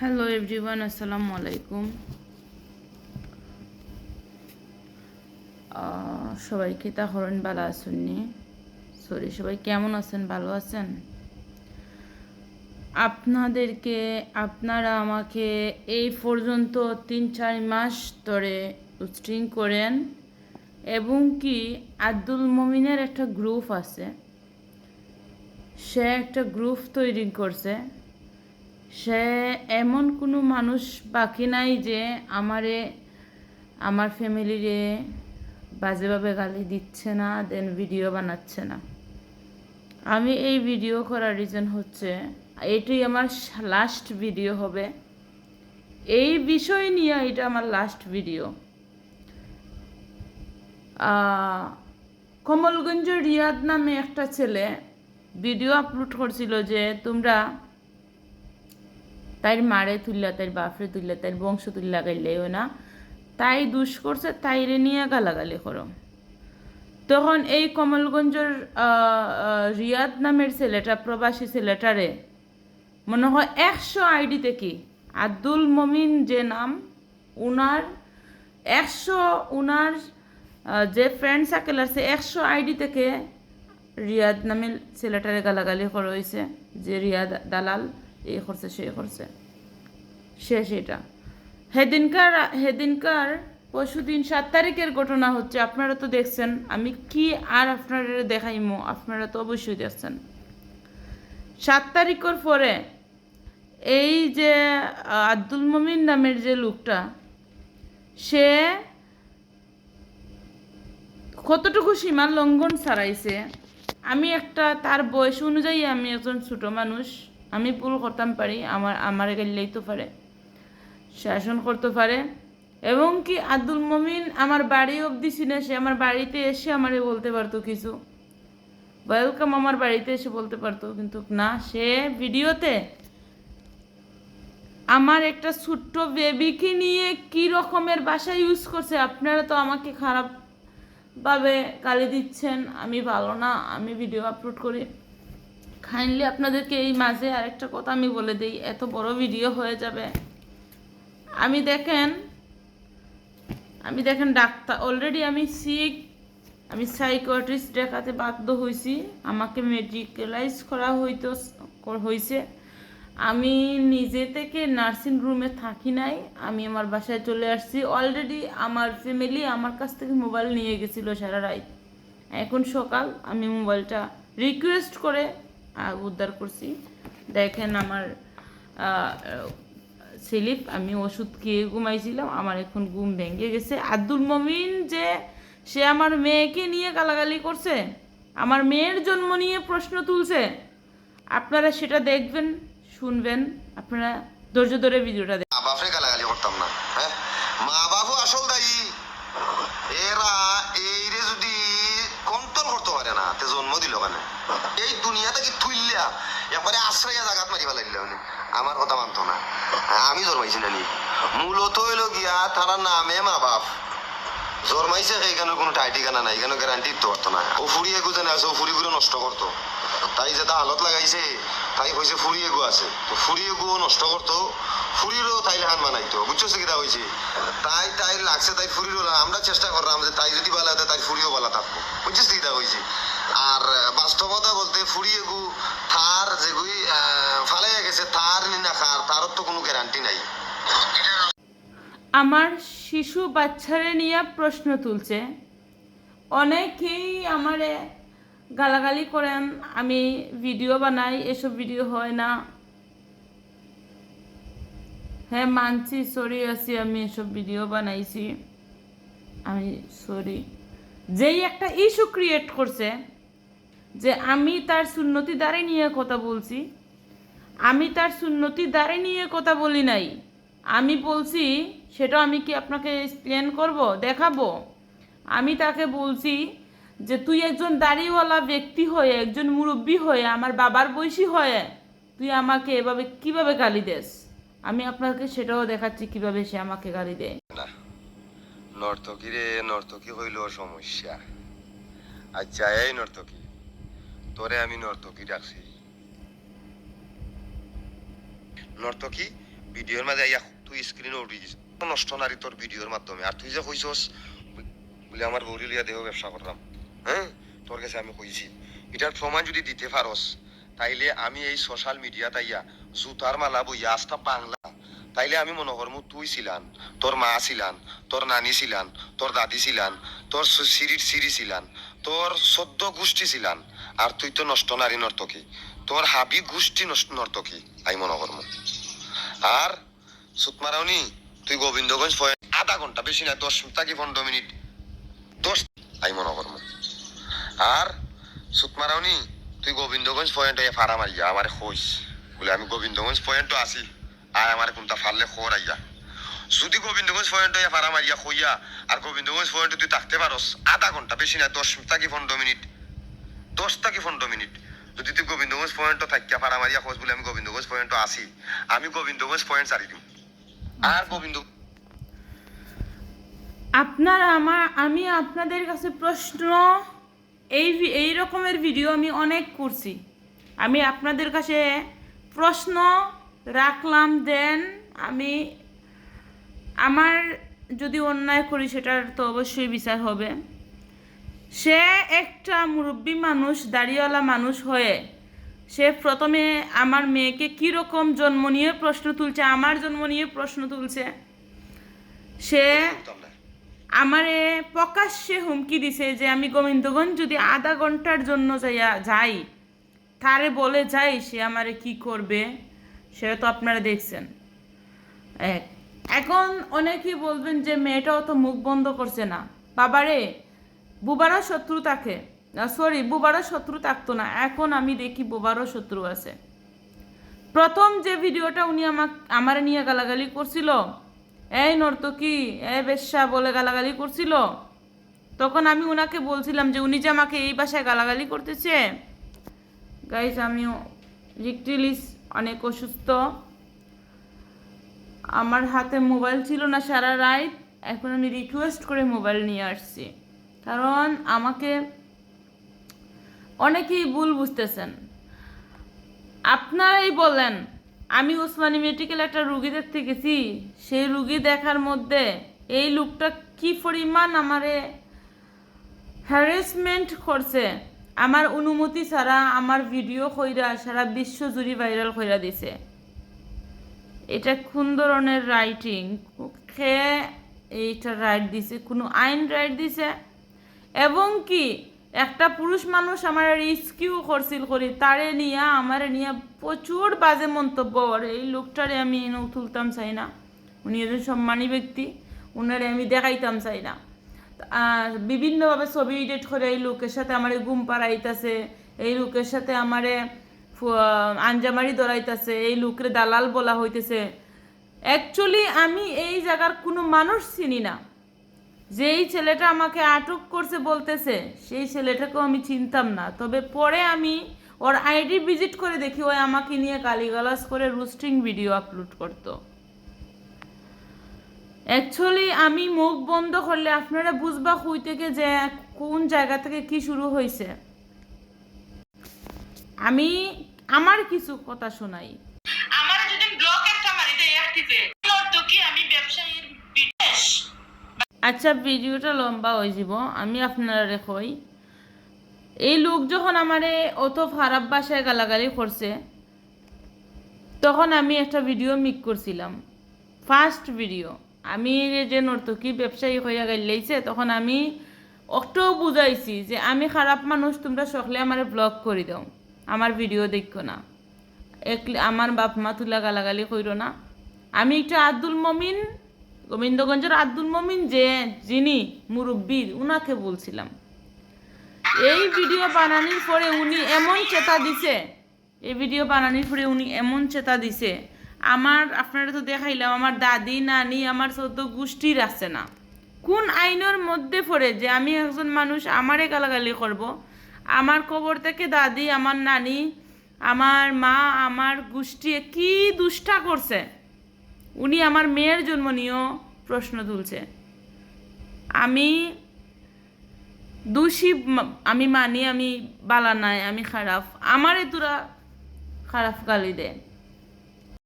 Hello everyone, আসসালামু আলাইকুম। সবাইকে তা হরণ ভালো আসুননি। সবাই কেমন আছেন? ভালো আছেন? আপনারা আমাকে এই পর্যন্ত 3-4 মাস ধরে স্ট্রিং করেন, এবং কি আব্দুল মমিনের একটা গ্রুপ আছে, সে একটা গ্রুপ তৈরি করছে। সে এমন কোনো মানুষ বাকি নাই যে আমার ফ্যামিলিরে বাজেভাবে গালি দিচ্ছে না, দেন ভিডিও বানাচ্ছে না। আমি এই ভিডিও করার রিজন হচ্ছে, এটাই আমার লাস্ট ভিডিও হবে। এই বিষয় নিয়ে এটা আমার লাস্ট ভিডিও। কমলগঞ্জ রিয়াদ নামে একটা ছেলে ভিডিও আপলোড করছিল যে তোমরা তাইর মারে তুললা, তাইর বাপরে তুললা, তাইর বংশ তুললা গাইলেও না, তাই দুষ করছে, তাইরে নিয়ে গালাগালি করো। তখন এই কমলগঞ্জের রিয়াদ নামের ছেলেটা, প্রবাসী ছেলেটারে মনে হয় 100 আইডি থেকে আব্দুল মমিন যে নাম, উনার উনার যে ফ্রেন্ড সার্কেল আছে 100 আইডি থেকে রিয়াদ নামের ছেলেটারে গালাগালি করা হয়েছে যে রিয়াদ দালাল, এই করছে সে করছে, সেটা হেদিনকার পরশুদিন 7 তারিখের ঘটনা হচ্ছে। আপনারা তো দেখছেন, আমি কি আর আপনারা দেখাইমো, আপনারা তো অবশ্যই দেখছেন। 7 তারিখের পরে এই যে আব্দুল মমিন নামের যে লোকটা, সে কতটুকু সীমা লঙ্ঘন ছাড়াইছে। আমি একটা তার বয়স অনুযায়ী আমি একজন ছোট মানুষ, আমি ভুল করতাম পারি, আমার গেলেই তো পারে, শাসন করতে পারে। এবং কি আব্দুল মমিন আমার বাড়ি অবধি ছিল, সে আমার বাড়িতে এসে আমারে বলতে পারতো কিছু, ওয়েলকাম, আমার বাড়িতে এসে বলতে পারতো, কিন্তু না, সে ভিডিওতে আমার একটা ছোট্ট বেবিকে নিয়ে কি রকমের ভাষা ইউজ করছে। আপনারা তো আমাকে খারাপভাবে গালি দিচ্ছেন, আমি ভালো না, আমি ভিডিও আপলোড করি। কাইন্ডলি আপনাদেরকে এই মাঝে আরেকটা কথা আমি বলে দিই, এত বড় ভিডিও হয়ে যাবে। আমি দেখেন ডাক্তার, অলরেডি আমি সিক, আমি সাইকিয়াট্রিস্ট দেখাতে বাধ্য হয়েছি, আমাকে মেডিকেলাইজ করা হয়েছে। আমি নিজে থেকে নার্সিং রুমে থাকি নাই, আমি আমার বাসায় চলে আসছি। অলরেডি আমার ফ্যামিলি আমার কাছ থেকে মোবাইল নিয়ে গেছিলো সারা রাত, এখন সকাল আমি মোবাইলটা রিকোয়েস্ট করে উদ্ধার করছি। দেখেন আমার স্লিপ, আমি ওষুধ খেয়ে ঘুমাইছিলাম, আমার এখন ঘুম ভেঙে গেছে। আব্দুল মমিন যে সে আমার মেয়েকে নিয়ে গালাগালি করছে, আমার মেয়ের জন্ম নিয়ে প্রশ্ন তুলছে, আপনারা সেটা দেখবেন, শুনবেন, আপনারা ধৈর্য ধরে ভিডিওটা দেখবেন। মা বাপরে গালাগালি করতাম না, হ্যাঁ, মা বাপও আসল দায়ী। এরা এইরে যদি কন্ট্রোল করতে পারে না, তে জন্ম দিল কেন? এই দুনিয়াতে কি থুইল্লা একবারে আশ্রয় জাগাত মারি ফেলাইল, আমার কথা মানতো না। আমি জন্মাইছি না নি, মূলত হইল গিয়া তারা নামে মা বাপ জন্মাইছে, সেইখানে কোনো টাইটি গানা নাই, এখানে গ্যারান্টি দিতে পারতো না। ও ফুরিয়ে গু জানে আছে, ও ফুরিগুলো নষ্ট করতো, তাই যেটা হালত লাগাইছে, তাই কইছে ফুরিয়ে গু আছে, তো ফুরিয়ে গু নষ্ট করতো, ফুরিরও তাই হান বানাইতো, বুঝছো কিটা হয়েছে, তাই লাগছে, তাই ফুরিরও। আমরা চেষ্টা করলাম যে তাই যদি বালা তাই ফুরিও বালা থাকবো, বুঝছিস কিটা হয়েছে। আর বাস্তবতা বলতে ফুরিয়ে গু থার যেগুই ফালাইয়া গেছে, তার না খার, তার তো কোনো গ্যারান্টি নাই। আমার শিশু বাচ্চারে নিয়ে প্রশ্ন তুলছে, অনেকেই আমারে গালাগালি করেন, আমি ভিডিও বানাই, এসব ভিডিও হয় না। হ্যাঁ মানছি, সরি আছি, আমি এসব ভিডিও বানাইছি, আমি সরি। যেই একটা ইস্যু ক্রিয়েট করছে যে আমি তার সুন্নতি দ্বারে নিয়ে কথা বলছি, আমি তার সুন্নতি দ্বারে নিয়ে কথা বলি নাই, আমি বলছি সেটা আমি কি আপনাকে এক্সপ্লেন করব, দেখাবো? আমি তাকে বলছি যে তুই একজন দাড়িওয়ালা ব্যক্তি হয়ে, একজন মুরব্বী হয়ে, আমার বাবার বয়সী হয়ে তুই আমাকে এভাবে কিভাবে গালি দেস, আমি আপনাকে সেটাও দেখাচ্ছি কিভাবে সে আমাকে গালি দেয়। নর্তকী রে, নর্তকী হইল সমস্যা। আচ্ছা এই নর্তকী, তোরে আমি নর্তকী ডাকছি। নর্তকী ভিডিওর মাঝে আইয়া তুই স্ক্রিনে উঠে গেছিস নষ্ট নারী তোর ভিডিওর মাধ্যমে। আর তুই যে কইছস বলে আমার বউরি লিয়া দেহ ব্যবসা করলাম, হ্যাঁ তোর কাছে আমি কইছি এটার প্রমাণ যদি দিতে পারস তাইলে আমি এই সোশ্যাল মিডিয়া তাইয়া জুতার মালা বইয়া আস্থা বাংলা তাইলে আমি মনে করবো তুই ছিলান, তোর মা ছিলান, তোর নানি ছিলান, তোর দাদি ছিলান, তোর সিঁড়ির সিঁড়ি ছিলান, তোর 14 গোষ্ঠী ছিলান। আর তুই তো নষ্ট নারী নর্তকী, তোর হাবি গোষ্ঠী নর্তকী আমি মনে করবো। আর সুতমারাউনি তুই গোবিন্দগঞ্জ আধা ঘন্টা বেশি না 10 থেকে 15 মিনিট 10 আমি মনে করবো। আর সুতমারাউনি তুই গোবিন্দগঞ্জ পয়েন্ট ফাড়া মারিয়া আমার কইস বলে আমি গোবিন্দগঞ্জ পয়েন্টও আছি আর আমার কোনটা ফারলে খবর আইয়া। যদি গোবিন্দগঞ্জ পয়েন্ট ফাড়া মারিয়া কইয়া আর গোবিন্দগঞ্জ পয়েন্টে তুই থাকতে পারস আধা ঘন্টা বেশি না 10 থেকে 15 মিনিট 10 থেকে 15 মিনিট যদি তুই গোবিন্দগঞ্জ পয়েন্ট থাকিয়া ফাড়া মারিয়া খোঁজ বলে আমি গোবিন্দগঞ্জ পয়েন্ট আছি, আমি গোবিন্দগঞ্জ পয়েন্ট ছাড়ি দিম। আর গোবিন্দ আমি আপনাদের কাছে প্রশ্ন, এই রকমের ভিডিও আমি অনেক করছি, আমি আপনাদের কাছে প্রশ্ন রাখলাম। দেন আমি আমার যদি অন্যায় করি সেটার তো অবশ্যই বিচার হবে। সে একটা মুরব্বী মানুষ, দাড়িওয়ালা মানুষ হয়ে সে প্রথমে আমার মেয়েকে কীরকম জন্ম নিয়ে প্রশ্ন তুলছে, আমার জন্ম নিয়ে প্রশ্ন তুলছে। সে আমারে প্রকাশ্যে হুমকি দিছে যে আমি গোবিন্দগঞ্জ যদি আধা ঘন্টার জন্য যাই তারে বলে যাই সে আমারে কি করবে সেটা তো আপনারা দেখছেন। এখন অনেকেই বলবেন যে মেয়েটাও তো মুখ বন্ধ করছে না। বাবারে, বুবারও শত্রু থাকে, বুবারও শত্রু থাকতো না, এখন আমি দেখি বুবারও শত্রু আছে। প্রথম যে ভিডিওটা উনি আমারে নিয়ে গালাগালি করছিল, এই নর্তকী, এই বেশ্যা বলে গালাগালি করছিল, তখন আমি ওনাকে বলছিলাম যে উনি যে আমাকে এই ভাষায় গালাগালি করতেছে। গাইস, আমিও লিটারালি অনেক অসুস্থ, আমার হাতে মোবাইল ছিল না সারা রাত। এখন আমি রিকোয়েস্ট করে মোবাইল নিয়ে আসছি, কারণ আমাকে অনেকেই ভুল বুঝতেছেন। আপনারাই বলেন, আমি ওসমানী মেডিকেল একটা রুগী দেখতে গেছি, সেই রুগী দেখার মধ্যে এই লোকটা কি পরিমাণ আমারে হ্যারাসমেন্ট করছে, আমার অনুমতি ছাড়া আমার ভিডিও কইরা সারা বিশ্ব জুড়ে ভাইরাল কইরা দিছে। এটা কোন ধরনের রাইটিং, কে এইটা রাইট দিছে? কোনো আইন রাইট দিছে? এবং কি একটা পুরুষ মানুষ আমার রিস্কিউ করছিল করি, তারে নিয়ে আমার নিয়ে প্রচুর বাজে মন্তব্য করে। এই লোকটারে আমি তুলতাম চাই না, উনি একজন সম্মানী ব্যক্তি, উনারে আমি দেখাইতাম চাই না। বিভিন্নভাবে ছবি এডিট করে এই লোকের সাথে আমার গুম পাড়াইতেছে, এই লোকের সাথে আমারে আঞ্জামারি ধরাইতেছে, এই লোকের দালাল বলা হইতেছে। অ্যাকচুয়ালি আমি এই জায়গার কোনো মানুষ চিনি না। যেই ছেলেটা আমাকে আটক করছে বলতেছে, সেই ছেলেটাকেও আমি চিনতাম না। তবে পরে আমি ওর আইডি ভিজিট করে দেখি ওই আমাকে নিয়ে গালিগালাজ করে রোস্টিং ভিডিও আপলোড করতো। অ্যাকচুয়ালি আমি মুখ বন্ধ করলে আপনারা বুঝবা কই থেকে যে কোন জায়গা থেকে কি শুরু হয়েছে। আমি আমার কিছু কথা শোনাই। আমার যদি ব্লক একটা মারি দেয় অ্যাক্টিভে তো কি আমি ব্যবসায়ীর বিদেশ। আচ্ছা, ভিডিওটা লম্বা হয়ে যাব, আমি আপনারা কই। এই লোক যখন আমারে অত খারাপ ভাষায় গালাগালি করছে, তখন আমি একটা ভিডিও মেক করছিলাম, ফার্স্ট ভিডিও। আমি যে নর্তকী ব্যবসায়ী হইয়া গাইলাইছে, তখন আমি অক্টও বুঝাইছি যে আমি খারাপ মানুষ, তোমরা সকলে আমার ব্লগ করে দাও, আমার ভিডিও দেখো না, আমার বাপ মা তুলা গালাগালি কইরো না। আমি একটা আব্দুল মমিন, গোবিন্দগঞ্জের আব্দুল মমিন যে যিনি মুরব্বীর, উনাকে বলছিলাম। এই ভিডিও বানানোর পরে উনি এমন চেতা দিছে, এই ভিডিও বানানোর পরে উনি এমন চেতা দিছে, আমার আপনারা তো দেখাইলাম আমার দাদি নানি আমার 14 গোষ্ঠীর আছে না। কোন আইনের মধ্যে পড়ে যে আমি একজন মানুষ আমারে গালাগালি করব? আমার কবর থেকে দাদি, আমার নানি, আমার মা, আমার গোষ্ঠী কি দুষ্টা করছে, উনি আমার মেয়ের জন্ম নিয়েও প্রশ্ন তুলছে। আমি দোষী, আমি মানি আমি বালা নাই, আমি খারাপ, আমারে তোরা খারাপ গালি দেয়।